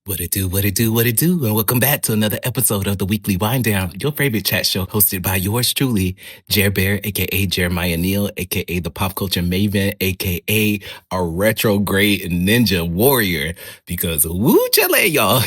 What it do, what it do, and welcome back to another episode of the Weekly Wind Down, your favorite chat show hosted by yours truly, Jer Bear, aka Jeremiah Neal, aka the pop culture maven, aka a retrograde ninja warrior, because woo chile, y'all.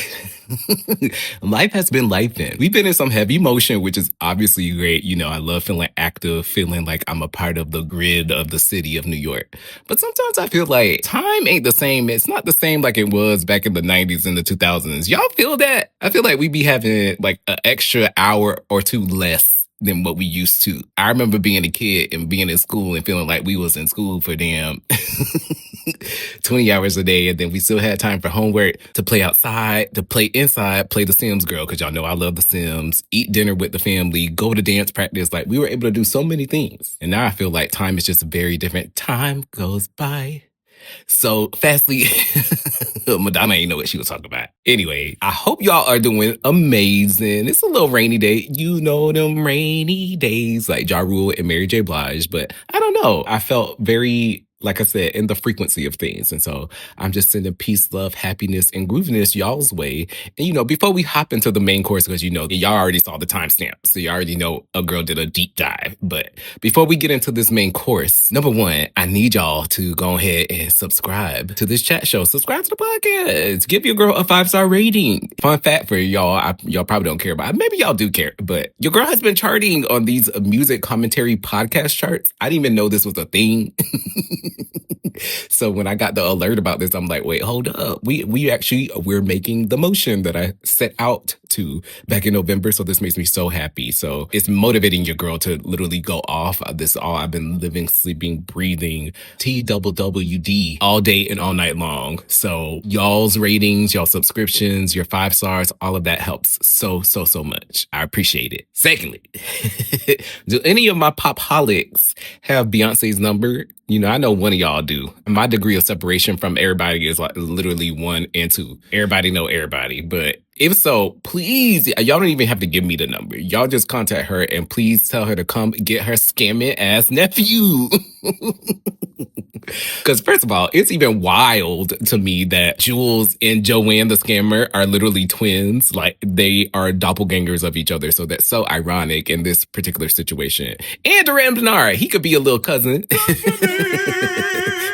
Life has been lifing. We've been in some heavy motion, which is obviously great. You know, I love feeling active, feeling like I'm a part of the grid of the city of New York. But sometimes I feel like time ain't the same. It's not the same like it was back in the 90s and the 2000s. Y'all feel that? I feel like we be having like an extra hour or two less than what we used to. I remember being a kid and being in school and feeling like we was in school for damn 20 hours a day, and then we still had time for homework, to play outside, to play inside, play the Sims girl, because y'all know I love the Sims, eat dinner with the family, go to dance practice. Like, we were able to do so many things. And now I feel like time is just very different. Time goes by so fastly. Madonna ain't know what she was talking about. Anyway, I hope y'all are doing amazing. It's a little rainy day. You know them rainy days like Ja Rule and Mary J. Blige. But I don't know. I felt very, like I said, in the frequency of things. And so I'm just sending peace, love, happiness, and grooviness y'all's way. And, you know, before we hop into the main course, because, you know, y'all already saw the timestamp, so you already know a girl did a deep dive. But before we get into this main course, number one, I need y'all to go ahead and subscribe to this chat show. Subscribe to the podcast. Give your girl a 5-star rating. Fun fact for y'all, y'all probably don't care about it. Maybe y'all do care, but your girl has been charting on these music commentary podcast charts. I didn't even know this was a thing. So when I got the alert about this, I'm like, wait, hold up. We're making the motion that I set out to back in November. So this makes me so happy. So it's motivating your girl to literally go off. This all I've been living, sleeping, breathing TWWD all day and all night long. So y'all's ratings, y'all subscriptions, your 5 stars, all of that helps so much. I appreciate it. Secondly, do any of my pop-holics have Beyonce's number? You know, I know one of y'all do. My degree of separation from everybody is like literally 1 and 2. Everybody know everybody. But if so, please, y'all don't even have to give me the number. Y'all just contact her and please tell her to come get her scamming ass nephew. Because first of all, it's even wild to me that Jules and Joanne the scammer are literally twins. Like, they are doppelgangers of each other. So that's so ironic in this particular situation. And Duran Bernard, he could be a little cousin.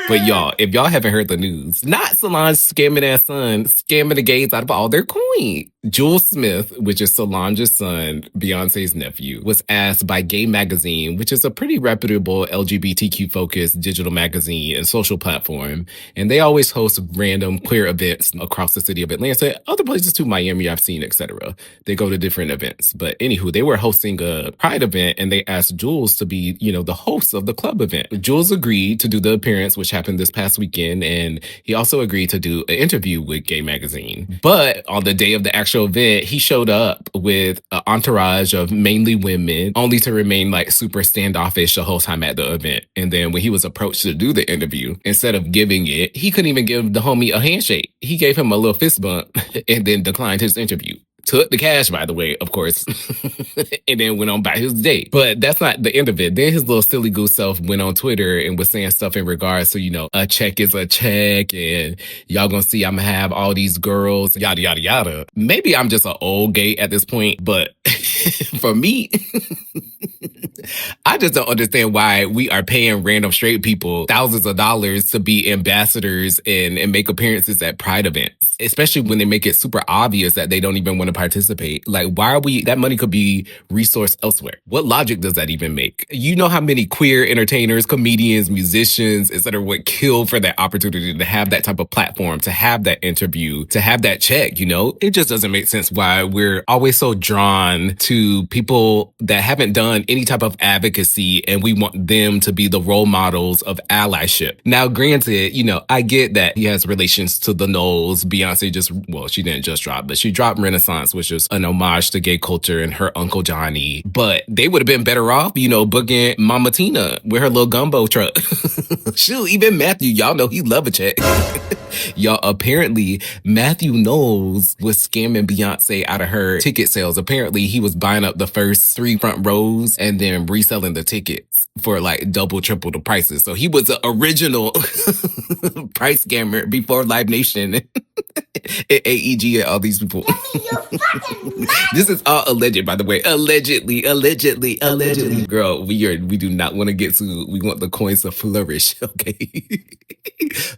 But y'all, if y'all haven't heard the news, not Solange's scamming ass son, scamming the gays out of all their coin. Jules Smith, which is Solange's son, Beyonce's nephew, was asked by Gaye Magazine, which is a pretty reputable LGBTQ-focused digital magazine and social platform. And they always host random queer events across the city of Atlanta, other places too, Miami, I've seen, etc. They go to different events. But anywho, they were hosting a Pride event and they asked Jules to be, you know, the host of the club event. Jules agreed to do the appearance, which happened this past weekend. And he also agreed to do an interview with Gaye Magazine. But on the day of the actual event, he showed up with an entourage of mainly women, only to remain like super standoffish the whole time at the event. And then when he was approached to do the interview, instead of giving it, he couldn't even give the homie a handshake. He gave him a little fist bump and then declined his interview. Took the cash, by the way, of course, and then went on by his day. But that's not the end of it. Then his little silly goose self went on Twitter and was saying stuff in regards to, you know, a check is a check, and y'all gonna see I'm gonna have all these girls, yada, yada, yada. Maybe I'm just an old gay at this point, but for me, I just don't understand why we are paying random straight people thousands of dollars to be ambassadors and make appearances at Pride events, especially when they make it super obvious that they don't even want to participate. Like, why are that money could be resourced elsewhere? What logic does that even make? You know how many queer entertainers, comedians, musicians, etc. would kill for that opportunity to have that type of platform, to have that interview, to have that check, you know? It just doesn't make sense why we're always so drawn to people that haven't done any type of advocacy and we want them to be the role models of allyship. Now, granted, you know, I get that he has relations to the Knowles. Beyonce she didn't just drop, but she dropped Renaissance, which was an homage to gay culture and her Uncle Johnny. But they would have been better off, you know, booking Mama Tina with her little gumbo truck. Shoot, even Matthew, y'all know he love a check. Y'all, apparently Matthew Knowles was scamming Beyonce out of her ticket sales. Apparently he was buying up the first 3 front rows and then reselling the tickets for like double, triple the prices. So he was an original price scammer before Live Nation and AEG and all these people. This is all alleged, by the way. Allegedly. Girl, we do not want to get to, we want the coins to flourish, okay?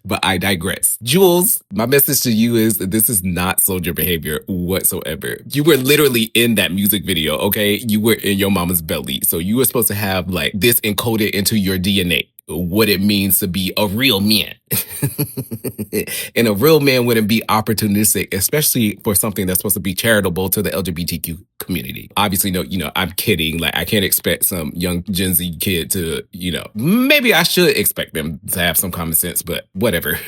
But I digress. Jules, my message to you is that this is not soldier behavior whatsoever. You were literally in that music video, okay? You were in your mama's belly. So you were supposed to have like this encoded into your DNA. What it means to be a real man. And a real man wouldn't be opportunistic, especially for something that's supposed to be charitable to the LGBTQ community. Obviously, no, I'm kidding. Like, I can't expect some young Gen Z kid to, maybe I should expect them to have some common sense, but whatever.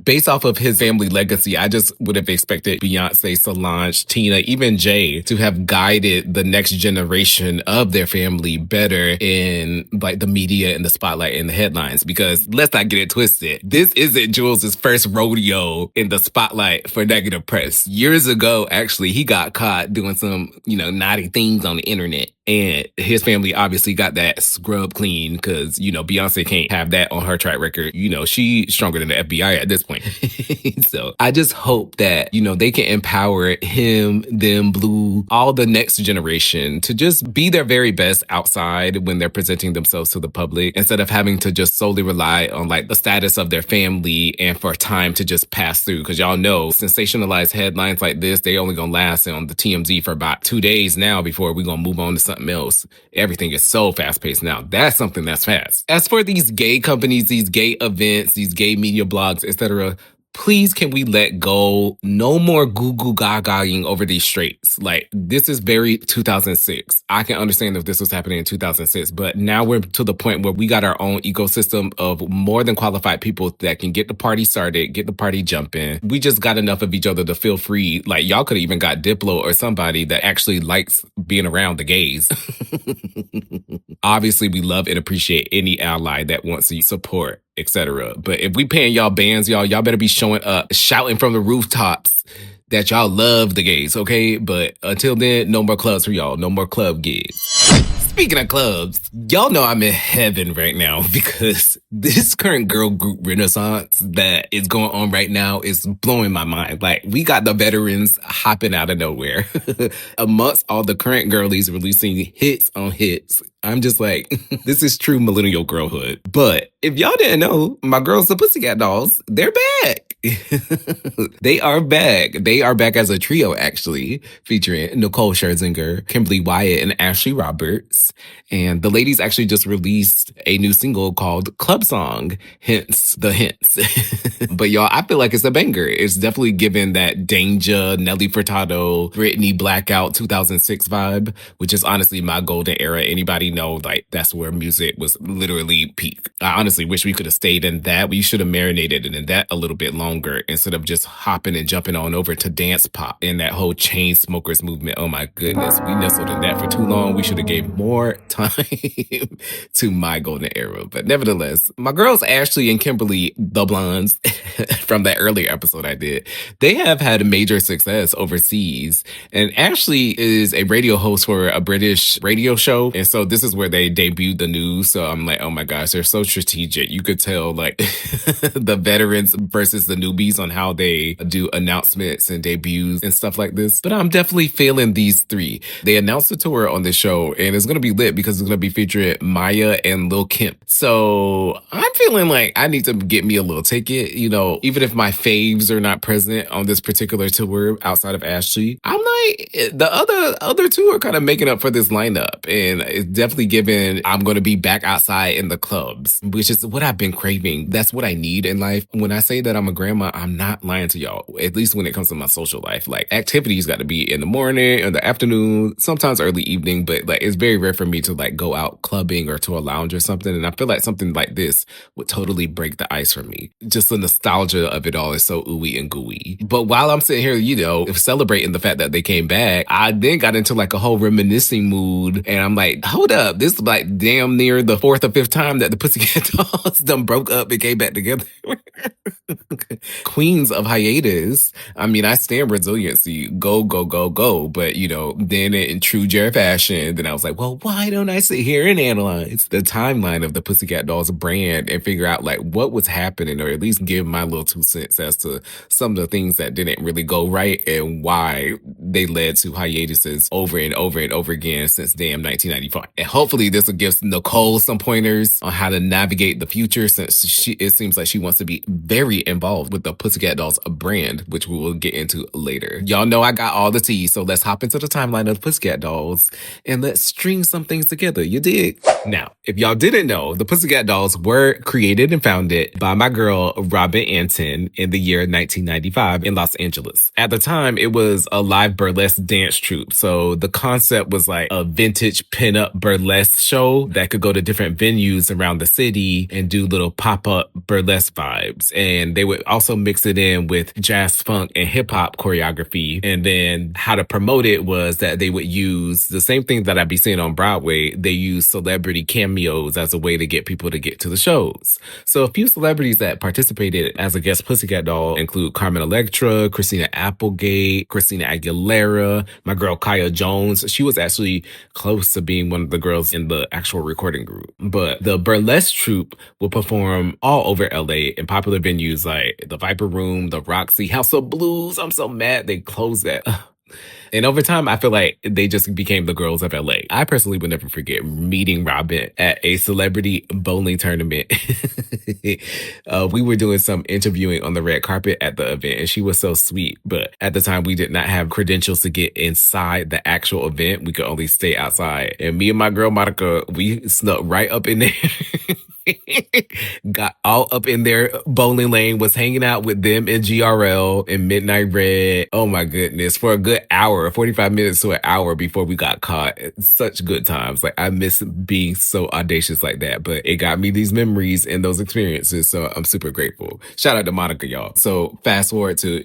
Based off of his family legacy, I just would have expected Beyonce, Solange, Tina, even Jay to have guided the next generation of their family better in like the media and the spotlight and the headlines, because let's not get it twisted. This isn't Jules's first rodeo in the spotlight for negative press. Years ago, actually, he got caught doing some, naughty things on the internet. And his family obviously got that scrub clean because, Beyonce can't have that on her track record. She's stronger than the FBI at this point. So I just hope that, they can empower him, them, Blue, all the next generation to just be their very best outside when they're presenting themselves to the public, instead of having to just solely rely on like the status of their family and for time to just pass through. Because y'all know sensationalized headlines like this, they only gonna last on the TMZ for about 2 days now before we're gonna move on to something else. Everything is so fast-paced now. That's something that's fast. As for these gay companies, these gay events, these gay media blogs, etc., please, can we let go? No more goo-goo gaga-ing over these straights. Like, this is very 2006. I can understand if this was happening in 2006, but now we're to the point where we got our own ecosystem of more than qualified people that can get the party started, get the party jumping. We just got enough of each other to feel free. Like, y'all could have even got Diplo or somebody that actually likes being around the gays. Obviously, we love and appreciate any ally that wants to support, etc. But if we paying y'all bands, y'all better be showing up, shouting from the rooftops that y'all love the gays, okay? But until then, no more clubs for y'all. No more club gigs. Speaking of clubs, y'all know I'm in heaven right now because this current girl group renaissance that is going on right now is blowing my mind. Like, we got the veterans hopping out of nowhere. Amongst all the current girlies releasing hits on hits, I'm just like, this is true millennial girlhood. But if y'all didn't know, my girls, the Pussycat Dolls, they're back. They are back. They are back as a trio, actually, featuring Nicole Scherzinger, Kimberly Wyatt, and Ashley Roberts. And the ladies actually just released a new single called Club Song, hence the hints. But y'all, I feel like it's a banger. It's definitely given that Danger, Nelly Furtado, Britney Blackout 2006 vibe, which is honestly my golden era. Anybody know, like, that's where music was literally peak. I honestly wish we could have stayed in that. We should have marinated in that a little bit longer instead of just hopping and jumping on over to dance pop and that whole chain smokers movement. Oh my goodness, we nestled in that for too long. We should have gave more time to my golden era. But nevertheless, my girls Ashley and Kimberly, the blondes from that earlier episode I did, they have had major success overseas. And Ashley is a radio host for a British radio show. And so this is where they debuted the news. So I'm like, oh my gosh, they're so strategic. You could tell like the veterans versus the newbies on how they do announcements and debuts and stuff like this. But I'm definitely feeling these three. They announced the tour on this show and it's going to be lit because it's going to be featuring Maya and Lil Kim. So I'm feeling like I need to get me a little ticket, even if my faves are not present on this particular tour outside of Ashley. I'm like, the other two are kind of making up for this lineup, and it's definitely given I'm going to be back outside in the clubs, which is what I've been craving. That's what I need in life. When I say that I'm a grandma, I'm not lying to y'all, at least when it comes to my social life. Like, activities got to be in the morning or the afternoon, sometimes early evening, but like it's very rare for me to like go out clubbing or to a lounge or something. And I feel like something like this would totally break the ice for me. Just the nostalgia of it all is so ooey and gooey. But while I'm sitting here, celebrating the fact that they came back, I then got into like a whole reminiscing mood. And I'm like, hold up, this is like damn near the 4th or 5th time that the Pussycat Dolls done broke up and came back together. Queens of hiatus. I mean, I stand resiliency. Go, go, go, go. But, then in true Jared fashion, then I was like, well, why don't I sit here and analyze the timeline of the Pussycat Dolls brand and figure out like what was happening, or at least give my little 2 cents as to some of the things that didn't really go right and why they led to hiatuses over and over and over again since damn 1994. And hopefully this will give Nicole some pointers on how to navigate the future, since it seems like she wants to be very involved with the Pussycat Dolls brand, which we will get into later. Y'all know I got all the tea, so let's hop into the timeline of the Pussycat Dolls and let's string some things together. You dig? Now, if y'all didn't know, the Pussycat Dolls were created and founded by my girl Robin Antin in the year 1995 in Los Angeles. At the time, it was a live burlesque dance troupe, so the concept was like a vintage pinup burlesque show that could go to different venues around the city and do little pop-up burlesque vibes. And they would also mix it in with jazz, funk, and hip-hop choreography. And then how to promote it was that they would use the same thing that I'd be seeing on Broadway. They use celebrity cameos as a way to get people to get to the shows. So a few celebrities that participated as a guest Pussycat Doll include Carmen Electra, Christina Applegate, Christina Aguilera, my girl Kaya Jones. She was actually close to being one of the girls in the actual recording group. But the burlesque troupe will perform all over LA in popular venues like the Viper Room, the Roxy, House of Blues. I'm so mad they closed that. And over time, I feel like they just became the girls of LA. I personally would never forget meeting Robin at a celebrity bowling tournament. We were doing some interviewing on the red carpet at the event, and she was so sweet. But at the time, we did not have credentials to get inside the actual event. We could only stay outside. And me and my girl Monica, we snuck right up in there. Got all up in their bowling lane, was hanging out with them in GRL and Midnight Red. Oh my goodness, for a good hour, 45 minutes to an hour before we got caught. Such good times. Like, I miss being so audacious like that, but it got me these memories and those experiences. So I'm super grateful. Shout out to Monica, y'all. So fast forward to,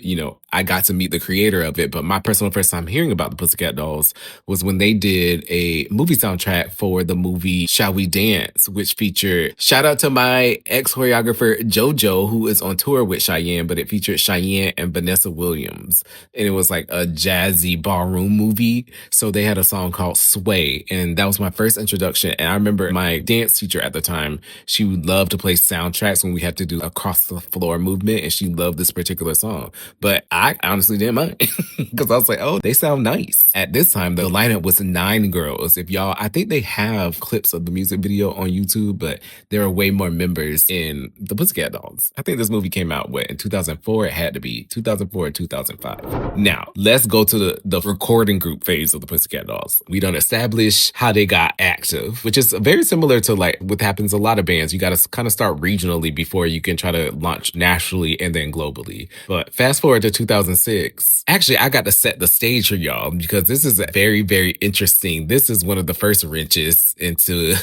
I got to meet the creator of it, but my personal first time hearing about the Pussycat Dolls was when they did a movie soundtrack for the movie Shall We Dance, which featured, shout out to my ex-choreographer JoJo, who is on tour with Cheyenne, but it featured Cheyenne and Vanessa Williams. And it was like a jazzy ballroom movie. So they had a song called Sway, and that was my first introduction. And I remember my dance teacher at the time, she would love to play soundtracks when we had to do across the floor movement, and she loved this particular song. But I honestly didn't mind because I was like, oh, they sound nice. At this time, the lineup was 9 girls. If y'all, I think they have clips of the music video on YouTube, but there are way more members in the Pussycat Dolls. I think this movie came out, in 2004? It had to be 2004 or 2005. Now, let's go to the recording group phase of the Pussycat Dolls. We don't establish how they got active, which is very similar to like what happens a lot of bands. You got to kind of start regionally before you can try to launch nationally and then globally. But fast forward to 2006. Actually, I got to set the stage for y'all because this is very, very interesting. This is one of the first wrenches into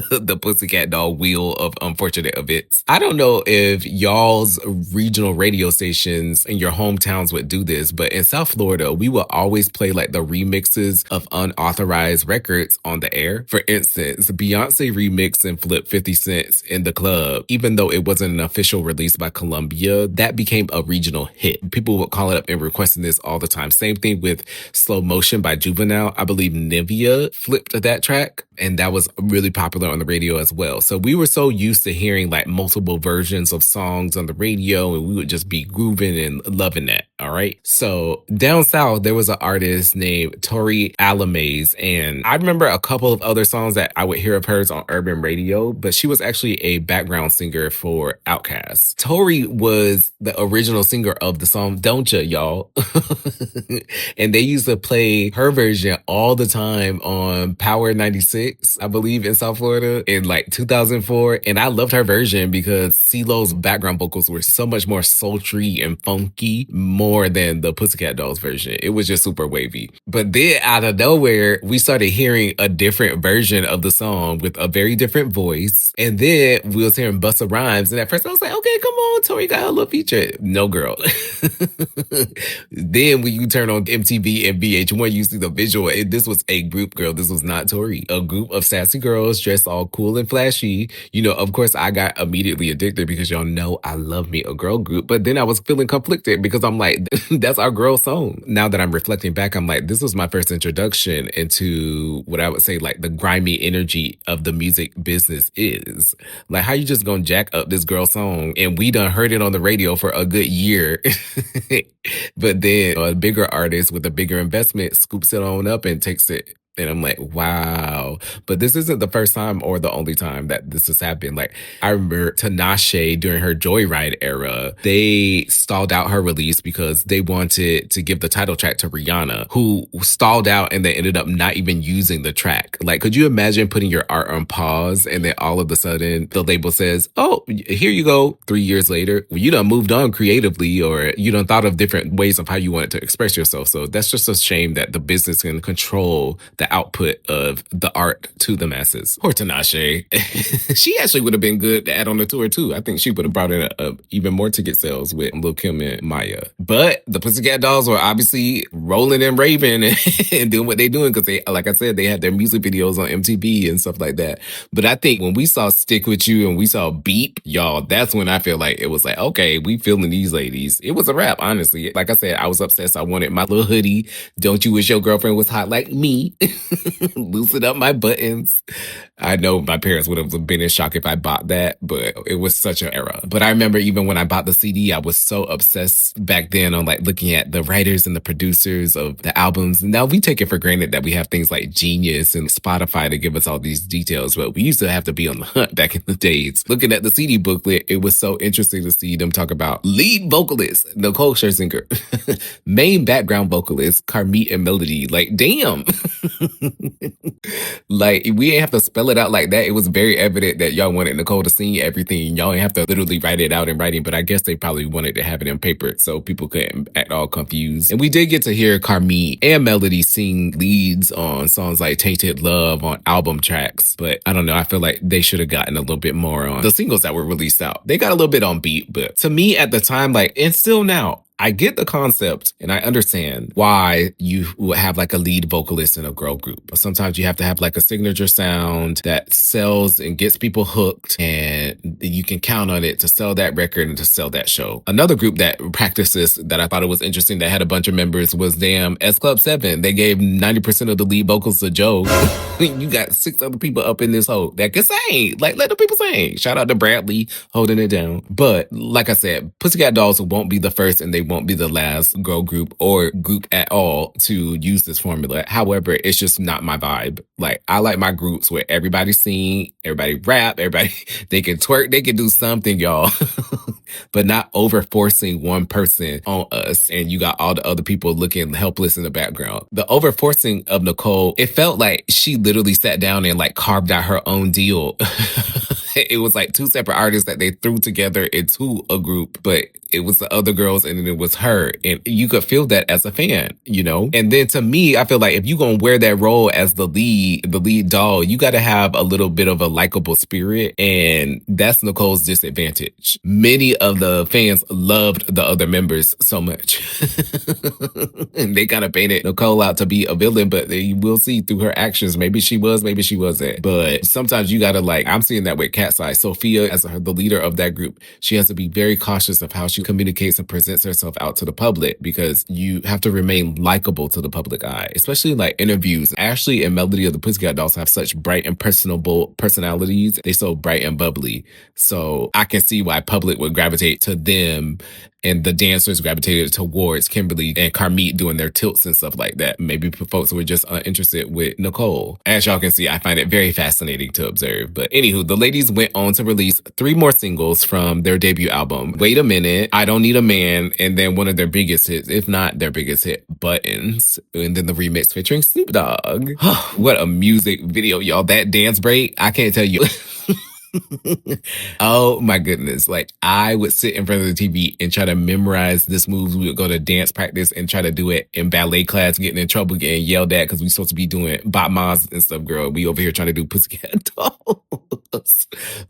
the Pussycat Doll wheel of unfortunate events. I don't know if y'all's regional radio stations in your hometowns would do this, but in South Florida, we will always play like the remixes of unauthorized records on the air. For instance, Beyonce remixed and flipped 50 Cents in the club. Even though it wasn't an official release by Columbia, that became a regional hit. People would call it up and requesting this all the time. Same thing with Slow Motion by Juvenile. I believe Nivea flipped that track, and that was really popular on the radio as well. So we were so used to hearing like multiple versions of songs on the radio, and we would just be grooving and loving that. All right. So down south, there was an artist named Tori Alamaze, and I remember a couple of other songs that I would hear of hers on urban radio, but she was actually a background singer for Outkast. Tori was the original singer of the song Don't Ya, y'all. And they used to play her version all the time on Power 96, I believe, in South Florida in like 2004. And I loved her version because CeeLo's background vocals were so much more sultry and funky, more than the Pussycat Dolls version. It was just super wavy. But then out of nowhere, we started hearing a different version of the song with a very different voice. And then we was hearing Busta Rhymes. And at first I was like, okay, come on, Tori got a little feature. No, girl. Then when you turn on MTV and VH1, you see the visual. This was a group, girl. This was not Tori. A group group of sassy girls dressed all cool and flashy. You know, of course, I got immediately addicted because y'all know I love me a girl group. But then I was feeling conflicted because I'm like, that's our girl song. Now that I'm reflecting back, I'm like, this was my first introduction into what I would say like the grimy energy of the music business is. Like, how you just gonna jack up this girl song and we done heard it on the radio for a good year. But then a bigger artist with a bigger investment scoops it on up and takes it. And I'm like, wow. But this isn't the first time or the only time that this has happened. Like, I remember Tinashe during her Joyride era, they stalled out her release because they wanted to give the title track to Rihanna, who stalled out and they ended up not even using the track. Like, could you imagine putting your art on pause and then all of a sudden the label says, oh, here you go. 3 years later, well, you done moved on creatively or you done thought of different ways of how you wanted to express yourself. So that's just a shame that the business can control the output of the art to the masses. Poor Tinashe. She actually would have been good to add on the tour too. I think she would have brought in even more ticket sales with Lil' Kim and Maya. But the Pussycat Dolls were obviously rolling and raving and doing what they're doing because they, like I said, they had their music videos on MTV and stuff like that. But I think when we saw Stick With You and we saw Beep, y'all, that's when I feel like it was like, okay, we feeling these ladies. It was a wrap, honestly. Like I said, I was obsessed. I wanted my little hoodie. Don't you wish your girlfriend was hot like me? Loosen up my buttons. I know my parents would have been in shock if I bought that, but it was such an era. But I remember even when I bought the CD, I was so obsessed back then on like looking at the writers and the producers of the albums. Now we take it for granted that we have things like Genius and Spotify to give us all these details, but we used to have to be on the hunt back in the days. Looking at the CD booklet, it was so interesting to see them talk about lead vocalist Nicole Scherzinger, main background vocalist Carmit and Melody. Like, damn. Like, we ain't have to spell it out like that. It was very evident that y'all wanted Nicole to sing everything. Y'all ain't have to literally write it out in writing, but I guess they probably wanted to have it in paper so people couldn't act all confused. And we did get to hear Carmit and Melody sing leads on songs like Tainted Love on album tracks. But I don't know. I feel like they should have gotten a little bit more on the singles that were released out. They got a little bit on beat, but to me at the time, like, and still now, I get the concept and I understand why you would have like a lead vocalist in a girl group. But sometimes you have to have like a signature sound that sells and gets people hooked and you can count on it to sell that record and to sell that show. Another group that practices that I thought it was interesting that had a bunch of members was S.Club 7. They gave 90% of the lead vocals to Joe. You got 6 other people up in this hole that can sing. Like, let the people sing. Shout out to Bradley holding it down. But like I said, Pussycat Dolls won't be the first and they won't be the last girl group or group at all to use this formula. However, it's just not my vibe. Like, I like my groups where everybody sing, everybody rap, everybody, they can twerk, they can do something, y'all. But not over forcing one person on us and you got all the other people looking helpless in the background. The over forcing of Nicole, it felt like she literally sat down and like carved out her own deal. It was like 2 separate artists that they threw together into a group, but it was the other girls and then it was her. And you could feel that as a fan, you know? And then to me, I feel like if you're going to wear that role as the lead doll, you got to have a little bit of a likable spirit. And that's Nicole's disadvantage. Many of the fans loved the other members so much. And they kind of painted Nicole out to be a villain, but you will see through her actions. Maybe she was, maybe she wasn't. But sometimes you got to like, I'm seeing that with Cat's Eye. Sophia, as the leader of that group, she has to be very cautious of how she communicates and presents herself out to the public because you have to remain likable to the public eye, especially like interviews. Ashley and Melody of the Pussycat Dolls have such bright and personable personalities. They're so bright and bubbly. So I can see why public would gravitate to them and the dancers gravitated towards Kimberly and Carmit doing their tilts and stuff like that. Maybe folks were just uninterested with Nicole. As y'all can see, I find it very fascinating to observe. But anywho, the ladies went on to release 3 more singles from their debut album. Wait a Minute, I Don't Need a Man, and then one of their biggest hits, if not their biggest hit, Buttons. And then the remix featuring Snoop Dogg. What a music video, y'all. That dance break, I can't tell you. Oh my goodness. Like, I would sit in front of the TV and try to memorize this move. We would go to dance practice and try to do it in ballet class, getting in trouble, getting yelled at because we supposed to be doing bop mas and stuff, girl. We over here trying to do Pussycat Dolls.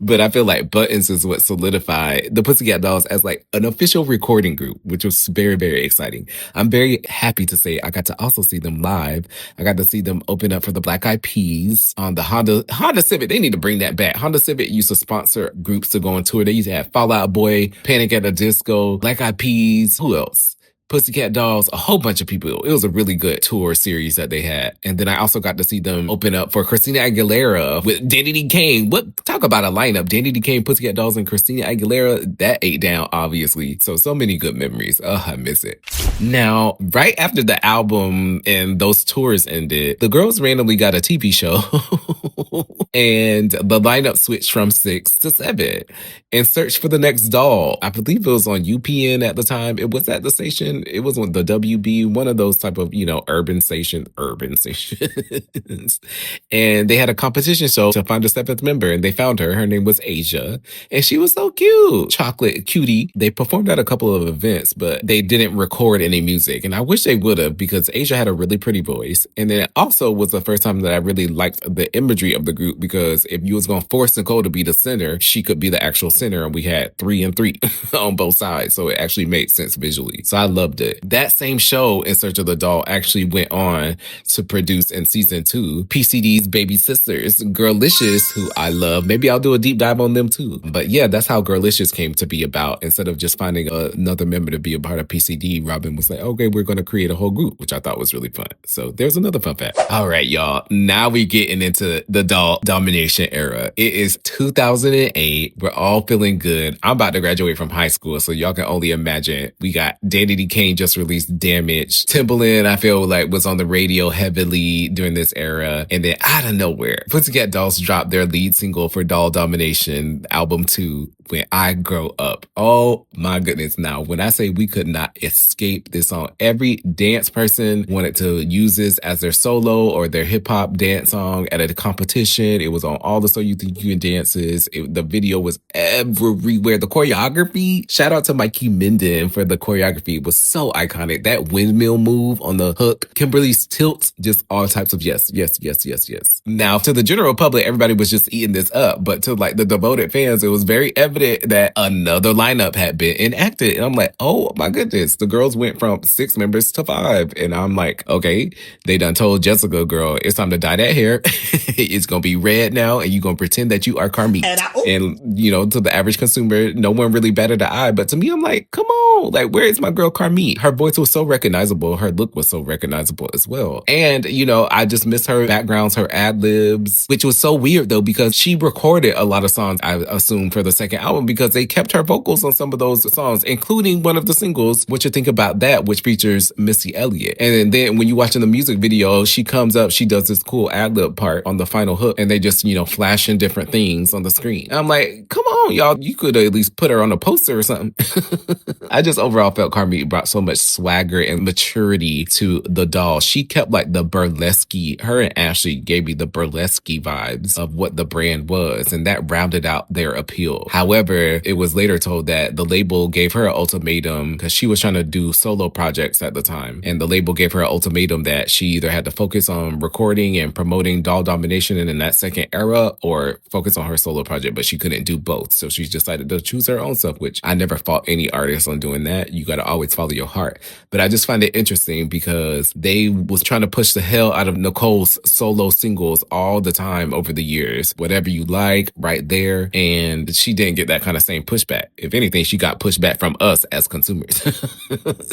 But I feel like Buttons is what solidified the Pussycat Dolls as like an official recording group, which was very, very exciting. I'm very happy to say I got to also see them live. I got to see them open up for the Black Eyed Peas on the Honda Civic. They need to bring that back. Honda Civic used to sponsor groups to go on tour. They used to have Fall Out Boy, Panic at the Disco, Black Eyed Peas. Who else? Pussycat Dolls, a whole bunch of people. It was a really good tour series that they had. And then I also got to see them open up for Christina Aguilera with Danny D. Kane. Talk about a lineup. Danny D. Kane, Pussycat Dolls, and Christina Aguilera. That ate down, obviously. So many good memories. I miss it. Now, right after the album and those tours ended, the girls randomly got a TV show and the lineup switched from 6 to 7 and searched for the next doll. I believe it was on UPN at the time. It was at the station. It was on the WB, one of those type of, urban stations. And they had a competition show to find a 7th member, and they found her. Her name was Asia, and she was so cute. Chocolate cutie. They performed at a couple of events, but they didn't record any music. And I wish they would have, because Asia had a really pretty voice. And then it also was the first time that I really liked the imagery of the group, because if you was going to force Nicole to be the center, she could be the actual center, and we had 3 and 3 on both sides. So it actually made sense visually. So I loved it. That same show, In Search of the Doll, actually went on to produce in season 2 PCD's baby sisters, Girlicious, who I love. Maybe I'll do a deep dive on them too. But yeah, that's how Girlicious came to be about. Instead of just finding another member to be a part of PCD, Robin was like, okay, we're going to create a whole group, which I thought was really fun. So there's another fun fact. All right, y'all. Now we getting into the doll domination era. It is 2008. We're all feeling good. I'm about to graduate from high school, so y'all can only imagine. We got Danny D. Kane just released Damage. Timbaland, I feel like, was on the radio heavily during this era. And then out of nowhere, Pussycat Dolls dropped their lead single for Doll Domination, album 2, When I Grow Up. Oh my goodness. Now, when I say we could not escape this song, every dance person wanted to use this as their solo or their hip hop dance song at a competition. It was on all the So You Think You Can Dances. The video was everywhere. The choreography, shout out to Mikey Minden for the choreography. It was so iconic. That windmill move on the hook, Kimberly's tilts, just all types of yes. Now, to the general public, everybody was just eating this up. But to like the devoted fans, it was very evident that another lineup had been enacted. And I'm like, oh my goodness. The girls went from 6 members to 5. And I'm like, okay, they done told Jessica, girl, it's time to dye that hair. It's going to be red now. And you're going to pretend that you are Carmit. And to the average consumer, no one really batted an eye. But to me, I'm like, come on. Like, where is my girl Carmit? Her voice was so recognizable. Her look was so recognizable as well. And, I just miss her backgrounds, her ad-libs, which was so weird though, because she recorded a lot of songs, I assume, for the second album, because they kept her vocals on some of those songs, including one of the singles, What You Think About That, which features Missy Elliott. And then when you're watching the music video, she comes up, she does this cool ad-lib part on the final hook, and they just, flashing different things on the screen. And I'm like, come on, y'all, you could at least put her on a poster or something. I just overall felt Carmit brought so much swagger and maturity to the doll. She kept like the burlesque, her and Ashley gave me the burlesque vibes of what the brand was, and that rounded out their appeal. However, it was later told that the label gave her an ultimatum, because she was trying to do solo projects at the time, and the label gave her an ultimatum that she either had to focus on recording and promoting Doll Domination in that second era, or focus on her solo project, but she couldn't do both. So she decided to choose her own stuff, which I never fought any artist on doing that. You got to always follow your heart. But I just find it interesting because they was trying to push the hell out of Nicole's solo singles all the time over the years. Whatever you like, right there. And she didn't get that kind of same pushback. If anything, she got pushback from us as consumers.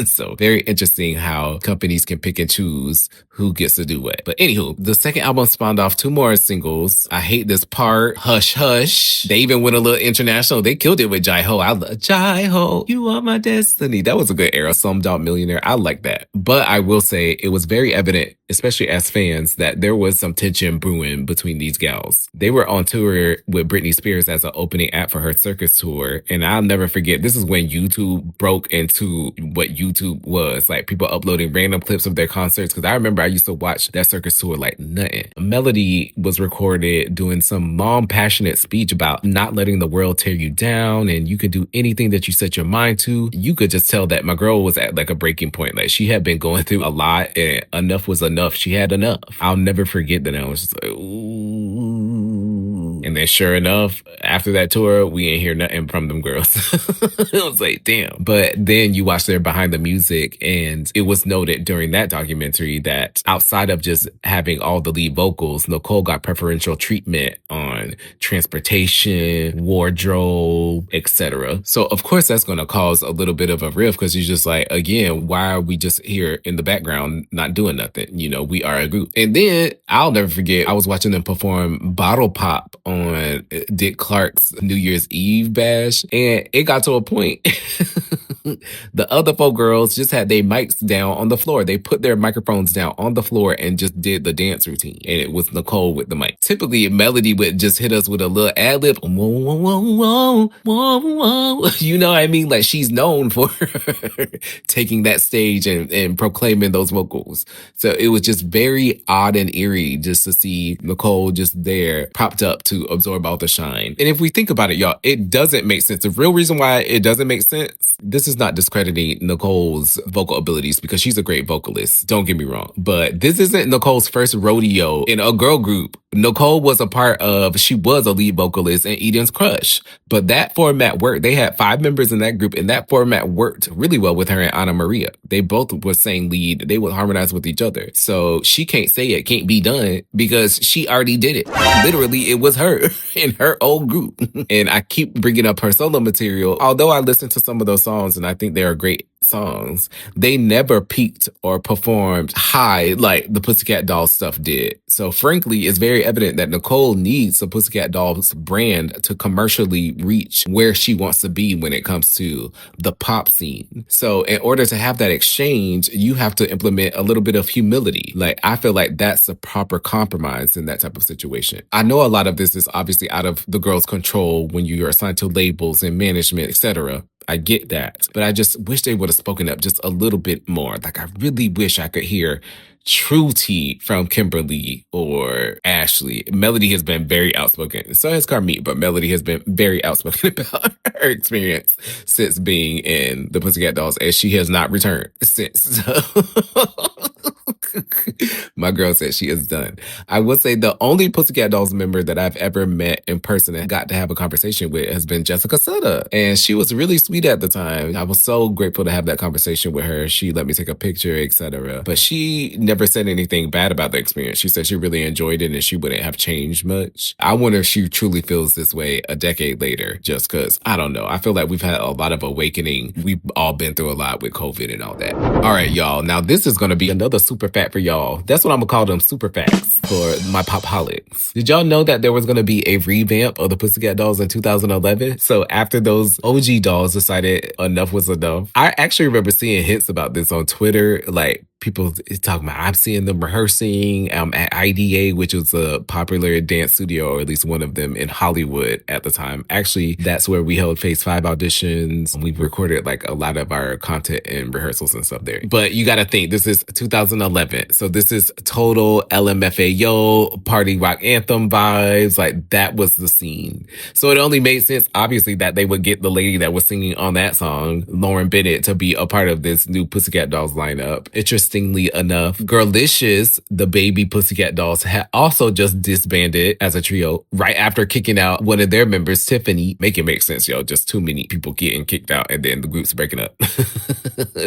So very interesting how companies can pick and choose who gets to do what. But anywho, the second album spawned off 2 more singles. I Hate This Part, Hush Hush. They even went a little international. They killed it with Jai Ho. I love Jai Ho. You are my destiny. That was a good era. Slumdog Millionaire. I like that. But I will say it was very evident, especially as fans, that there was some tension brewing between these gals. They were on tour with Britney Spears as an opening act for her circus tour. And I'll never forget, this is when YouTube broke into what YouTube was. Like people uploading random clips of their concerts. Because I remember I used to watch that circus tour like nothing. Melody was recorded doing some mom passionate speech about not letting the world tear you down, and you can do anything that you set your mind to. You could just tell that my girl was at like a breaking point. Like she had been going through a lot, and enough was enough. She had enough. I'll never forget that. I was just like, ooh. And And then sure enough, after that tour, we ain't hear nothing from them girls. I was like, damn. But then you watch their behind the music, and it was noted during that documentary that outside of just having all the lead vocals, Nicole got preferential treatment on transportation, wardrobe, etc. So of course that's going to cause a little bit of a rift, because you're just like, again, why are we just here in the background not doing nothing? You know, we are a group. And then I'll never forget, I was watching them perform Bottle Pop on Dick Clark's New Year's Eve bash, and it got to a point. The other four girls just had their mics down on the floor. They put their microphones down on the floor and just did the dance routine. And it was Nicole with the mic. Typically, Melody would just hit us with a little ad lib. Whoa, whoa, whoa, whoa, whoa, whoa. You know what I mean? Like, she's known for taking that stage and proclaiming those vocals. So it was just very odd and eerie just to see Nicole just there propped up to absorb all the shine. And if we think about it, y'all, it doesn't make sense. The real reason why it doesn't make sense, this is not discrediting Nicole's vocal abilities, because she's a great vocalist. Don't get me wrong. But this isn't Nicole's first rodeo in a girl group. Nicole was she was a lead vocalist in Eden's Crush. But that format worked. They had 5 members in that group, and that format worked really well with her and Anna Maria. They both were saying lead. They would harmonize with each other. So she can't say it can't be done, because she already did it. Literally, it was her in her old group. And I keep bringing up her solo material. Although I listened to some of those songs and I think they are great songs, they never peaked or performed high like the Pussycat Dolls stuff did. So frankly, it's very evident that Nicole needs the Pussycat Dolls brand to commercially reach where she wants to be when it comes to the pop scene. So in order to have that exchange, you have to implement a little bit of humility. Like, I feel like that's a proper compromise in that type of situation. I know a lot of this is obviously out of the girls' control when you're assigned to labels and management, etc. I get that. But I just wish they would have spoken up just a little bit more. Like, I really wish I could hear true tea from Kimberly or Ashley. Melody has been very outspoken. So has Carmit, but Melody has been very outspoken about her experience since being in the Pussycat Dolls, and she has not returned since. So my girl said she is done. I would say the only Pussycat Dolls member that I've ever met in person and got to have a conversation with has been Jessica Sutter. And she was really sweet at the time. I was so grateful to have that conversation with her. She let me take a picture, etc. But she never said anything bad about the experience. She said she really enjoyed it and she wouldn't have changed much. I wonder if she truly feels this way a decade later, just because, I don't know. I feel like we've had a lot of awakening. We've all been through a lot with COVID and all that. All right, y'all. Now, this is going to be another super fact for y'all. That's what I'm going to call them, super facts for my pop-holics. Did y'all know that there was going to be a revamp of the Pussycat Dolls in 2011? So after those OG dolls decided enough was enough, I actually remember seeing hints about this on Twitter, like people talking about, I'm seeing them rehearsing at IDA, which was a popular dance studio, or at least one of them in Hollywood at the time. Actually, that's where we held Phase 5 auditions. We recorded like a lot of our content and rehearsals and stuff there. But you got to think, this is 2011. So this is total LMFAO, party rock anthem vibes. Like, that was the scene. So it only made sense, obviously, that they would get the lady that was singing on that song, Lauren Bennett, to be a part of this new Pussycat Dolls lineup. Interestingly enough, Girlicious, the baby Pussycat Dolls, had also just disbanded as a trio right after kicking out one of their members, Tiffany. Make it make sense, yo. Just too many people getting kicked out and then the group's breaking up.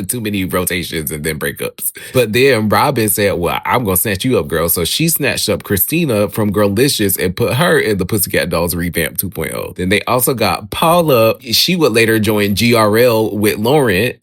Too many rotations and then breakups. But then Robin said, well, I'm going to snatch you up, girl. So she snatched up Christina from Girlicious and put her in the Pussycat Dolls Revamp 2.0. Then they also got Paula. She would later join GRL with Lauren.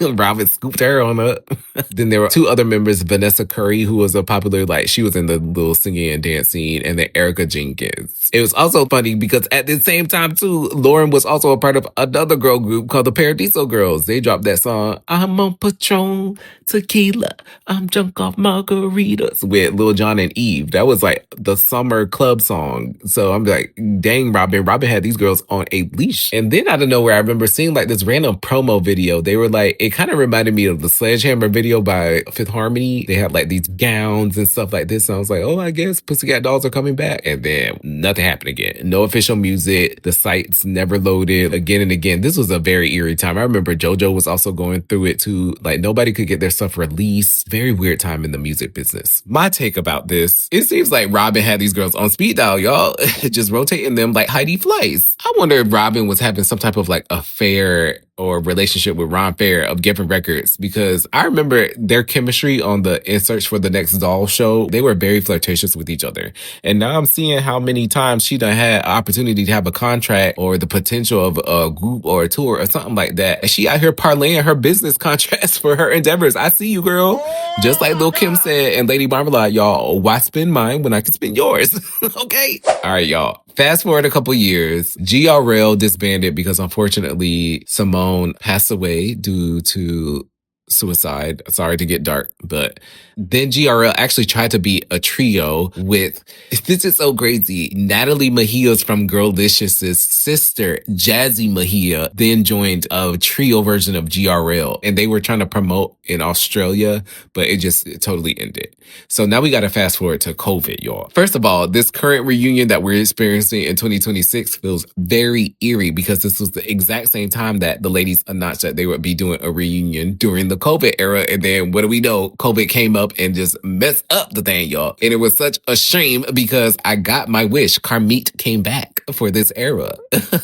Robin scooped her on up. Then there were 2 other members, Vanessa Curry, who was a popular, like, she was in the little singing and dance scene, and then Erica Jenkins. It was also funny because at the same time, too, Lauren was also a part of another girl group called the Paradiso Girls. They dropped that song, I'm on Patron, Tequila, I'm drunk off margaritas, with Lil Jon and Eve. That was like the summer club song. So I'm like, dang, Robin. Robin had these girls on a leash. And then out of nowhere, I remember seeing like this random promo video. They were like, it kind of reminded me of the Sledgehammer video by by Fifth Harmony. They had like these gowns and stuff like this. And I was like, oh, I guess Pussycat Dolls are coming back. And then nothing happened again. No official music. The sites never loaded again and again. This was a very eerie time. I remember JoJo was also going through it too. Like nobody could get their stuff released. Very weird time in the music business. My take about this, it seems like Robin had these girls on speed dial, y'all. Just rotating them like Heidi Fleiss. I wonder if Robin was having some type of like affair or relationship with Ron Fair of Geffen Records, because I remember their chemistry on the In Search for the Next Doll show. They were very flirtatious with each other. And now I'm seeing how many times she done had an opportunity to have a contract or the potential of a group or a tour or something like that. And she out here parlaying her business contracts for her endeavors. I see you, girl. Just like Lil' Kim said and Lady Marmalade, y'all, why spend mine when I can spend yours? Okay. All right, y'all. Fast forward a couple years, GRL disbanded because unfortunately Simone passed away due to suicide. Sorry to get dark, but then GRL actually tried to be a trio with, this is so crazy, Natalie Mejia's from Girlicious' sister, Jazzy Mejia, then joined a trio version of GRL. And they were trying to promote in Australia, but it totally ended. So now we got to fast forward to COVID, y'all. First of all, this current reunion that we're experiencing in 2026 feels very eerie because this was the exact same time that the ladies announced that they would be doing a reunion during the COVID era. And then what do we know? COVID came up and just messed up the thing, y'all. And it was such a shame because I got my wish. Carmit came back for this era.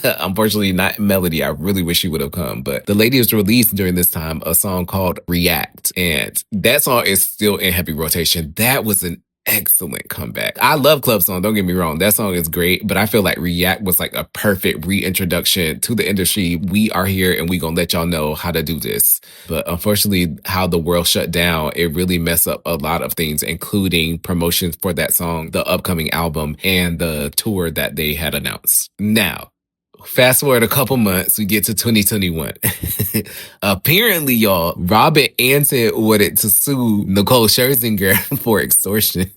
Unfortunately, not Melody. I really wish she would have come. But the ladies released during this time a song called React. And that song is still in heavy rotation. That was an excellent comeback. I love Club Song, don't get me wrong. That song is great, but I feel like React was like a perfect reintroduction to the industry. We are here and we gonna let y'all know how to do this. But unfortunately, how the world shut down, it really messed up a lot of things, including promotions for that song, the upcoming album, and the tour that they had announced. Now, fast forward a couple months, we get to 2021. Apparently, y'all, Robin Antin wanted to sue Nicole Scherzinger for extortion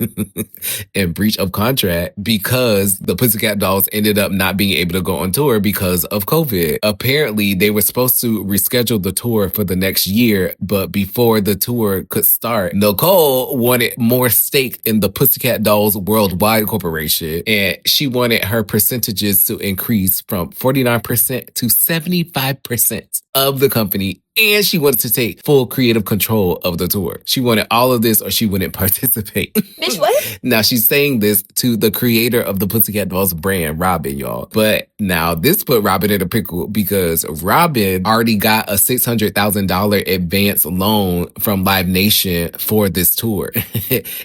and breach of contract because the Pussycat Dolls ended up not being able to go on tour because of COVID. Apparently, they were supposed to reschedule the tour for the next year, but before the tour could start, Nicole wanted more stake in the Pussycat Dolls Worldwide Corporation, and she wanted her percentages to increase from 49% to 75% of the company, and she wanted to take full creative control of the tour. She wanted all of this or she wouldn't participate. Bitch, what? Now, she's saying this to the creator of the Pussycat Dolls brand, Robin, y'all. But now this put Robin in a pickle because Robin already got a $600,000 advance loan from Live Nation for this tour.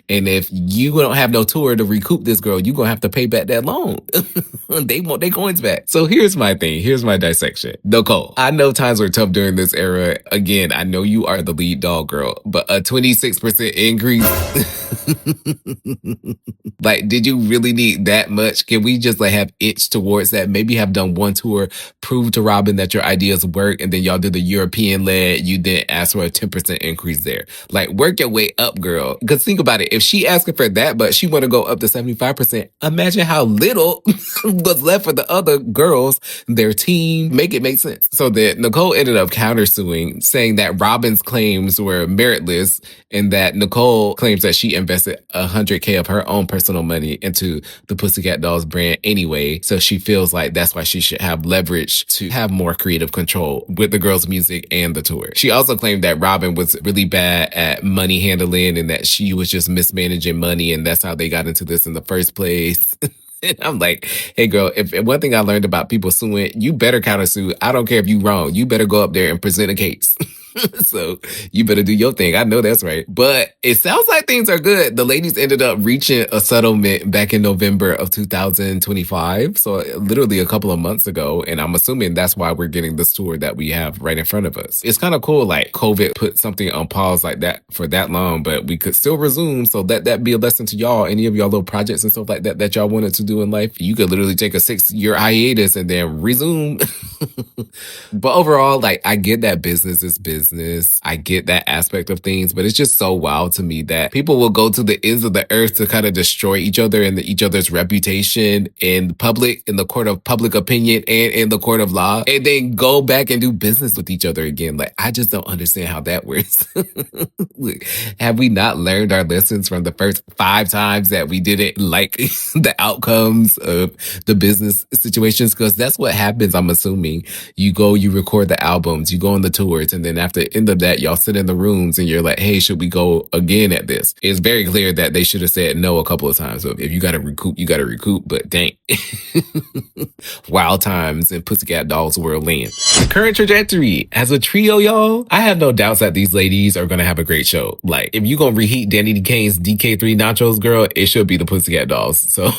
And if you don't have no tour to recoup this girl, you're going to have to pay back that loan. They want their coins back. So here's my thing. Here's my dissection. Nicole, I know times were tough during this era. Again, I know you are the lead dog girl, but a 26% increase. Like, did you really need that much? Can we just like have itched towards that? Maybe have done one tour, prove to Robin that your ideas work, and then y'all did the European leg. You then ask for a 10% increase there. Like, work your way up, girl. Because think about it. If she asking for that, but she want to go up to 75%, imagine how little was left for the other girls, their team. Make it make sense. So then Nicole ended up countersuing, saying that Robin's claims were meritless and that Nicole claims that she invested $100K of her own personal money into the Pussycat Dolls brand anyway. So she feels like that's why she should have leverage to have more creative control with the girls' music and the tour. She also claimed that Robin was really bad at money handling and that she was just mismanaging money, and that's how they got into this in the first place. And I'm like, hey, girl, if one thing I learned about people suing, you better countersue. I don't care if you wrong. You better go up there and present a case. So you better do your thing. I know that's right. But it sounds like things are good. The ladies ended up reaching a settlement back in November of 2025. So literally a couple of months ago. And I'm assuming that's why we're getting this tour that we have right in front of us. It's kind of cool. Like COVID put something on pause like that for that long, but we could still resume. So let that be a lesson to y'all. Any of y'all little projects and stuff like that that y'all wanted to do in life, you could literally take a 6-year hiatus and then resume. But overall, like, I get that business is business. business. I get that aspect of things, but it's just so wild to me that people will go to the ends of the earth to kind of destroy each other and each other's reputation in public, in the court of public opinion and in the court of law, and then go back and do business with each other again. Like, I just don't understand how that works. Look, have we not learned our lessons from the first 5 times that we didn't like the outcomes of the business situations? Because that's what happens, I'm assuming. You go, you record the albums, you go on the tours, and then after the end of that, y'all sit in the rooms and you're like, hey, should we go again at this? It's very clear that they should have said no a couple of times. So if you got to recoup, you got to recoup. But dang. Wild times in Pussycat Dolls world land. The current trajectory as a trio, y'all, I have no doubts that these ladies are going to have a great show. Like, if you're going to reheat Danny DeCane's DK3 Nachos, girl, it should be the Pussycat Dolls. So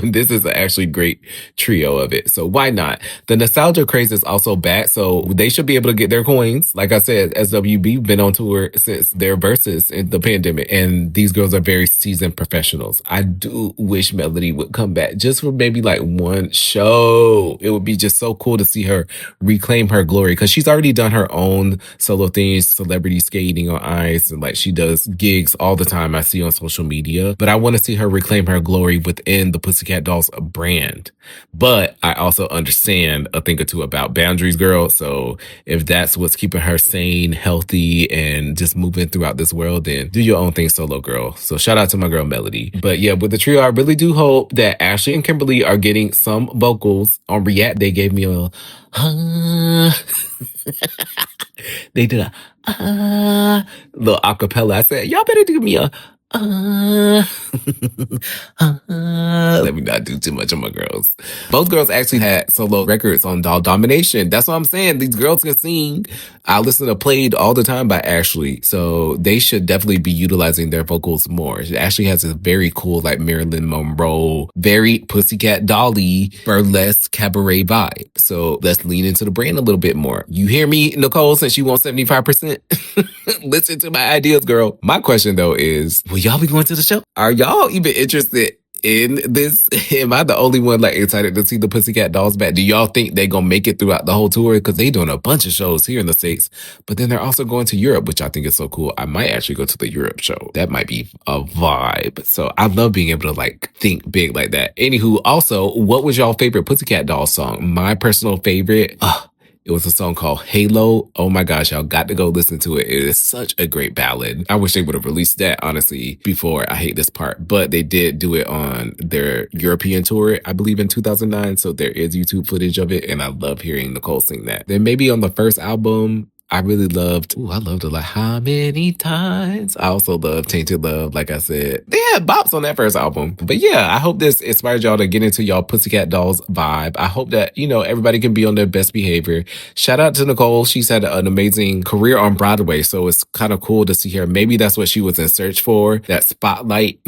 this is a actually great trio of it. So why not? The nostalgia craze is also back, so they should be able to get their coins. Like I said, SWB been on tour since their verses in the pandemic, and these girls are very seasoned professionals. I do wish Melody would come back just for maybe like one show. It would be just so cool to see her reclaim her glory, because she's already done her own solo things, celebrity skating on ice, and like she does gigs all the time I see on social media. But I want to see her reclaim her glory within the Pussycat Dolls brand. But I also understand a thing or two about boundaries, girl. So if that's what's keeping her sane, healthy, and just moving throughout this world, then do your own thing solo, girl. So shout out to my girl Melody. But yeah, with the trio, I really do hope that Ashley and Kimberly are getting some vocals. On React, they gave me a they did a little acapella. I said, y'all better give me a let me not do too much on my girls. Both girls actually had solo records on Domination. That's what I'm saying. These girls can sing. I listen to Played all the time by Ashley. So they should definitely be utilizing their vocals more. Ashley has a very cool, like Marilyn Monroe, very Pussycat Dolly, burlesque cabaret vibe. So let's lean into the brand a little bit more. You hear me, Nicole, since you want 75%? Listen to my ideas, girl. My question though is, will y'all be going to the show? Are y'all even interested in this? Am I the only one like excited to see the Pussycat Dolls back? Do y'all think they gonna make it throughout the whole tour? Because they doing a bunch of shows here in the States, but then they're also going to Europe, which I think is so cool. I might actually go to the Europe show. That might be a vibe. So I love being able to like think big like that. Anywho, also, what was y'all favorite Pussycat Dolls song? My personal favorite, it was a song called Halo. Oh my gosh, y'all got to go listen to it. It is such a great ballad. I wish they would have released that, honestly, before I Hate This Part. But they did do it on their European tour, I believe in 2009. So there is YouTube footage of it. And I love hearing Nicole sing that. Then maybe on the first album, I really loved, I loved it like How Many Times. I also love Tainted Love, like I said. They had bops on that first album. But yeah, I hope this inspired y'all to get into y'all Pussycat Dolls vibe. I hope that, everybody can be on their best behavior. Shout out to Nicole. She's had an amazing career on Broadway, so it's kind of cool to see her. Maybe that's what she was in search for, that spotlight.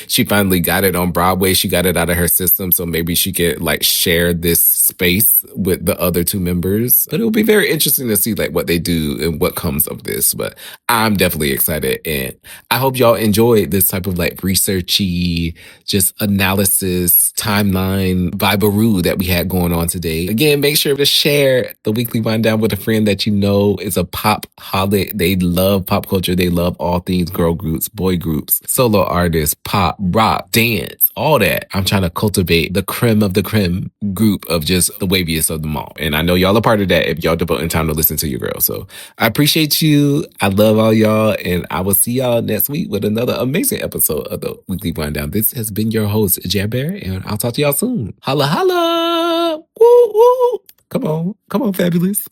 She finally got it on Broadway. She got it out of her system, so maybe she could like share this space with the other 2 members. But it will be very interesting to see like what they do and what comes of this. But I'm definitely excited, and I hope y'all enjoyed this type of like researchy, just analysis, timeline, vibe-a-roo that we had going on today. Again, make sure to share the weekly wind down with a friend that you know is a pop holic. They love pop culture. They love all things girl groups, boy groups, solo artists, pop, rock, dance, all that. I'm trying to cultivate the creme of the creme group of just the waviest of them all. And I know y'all are part of that if y'all devoting time to listen to your girl. So I appreciate you. I love all y'all. And I will see y'all next week with another amazing episode of the Weekly Wind Down. This has been your host, Jabber, and I'll talk to y'all soon. Holla, holla. Woo, woo. Come on. Come on, fabulous.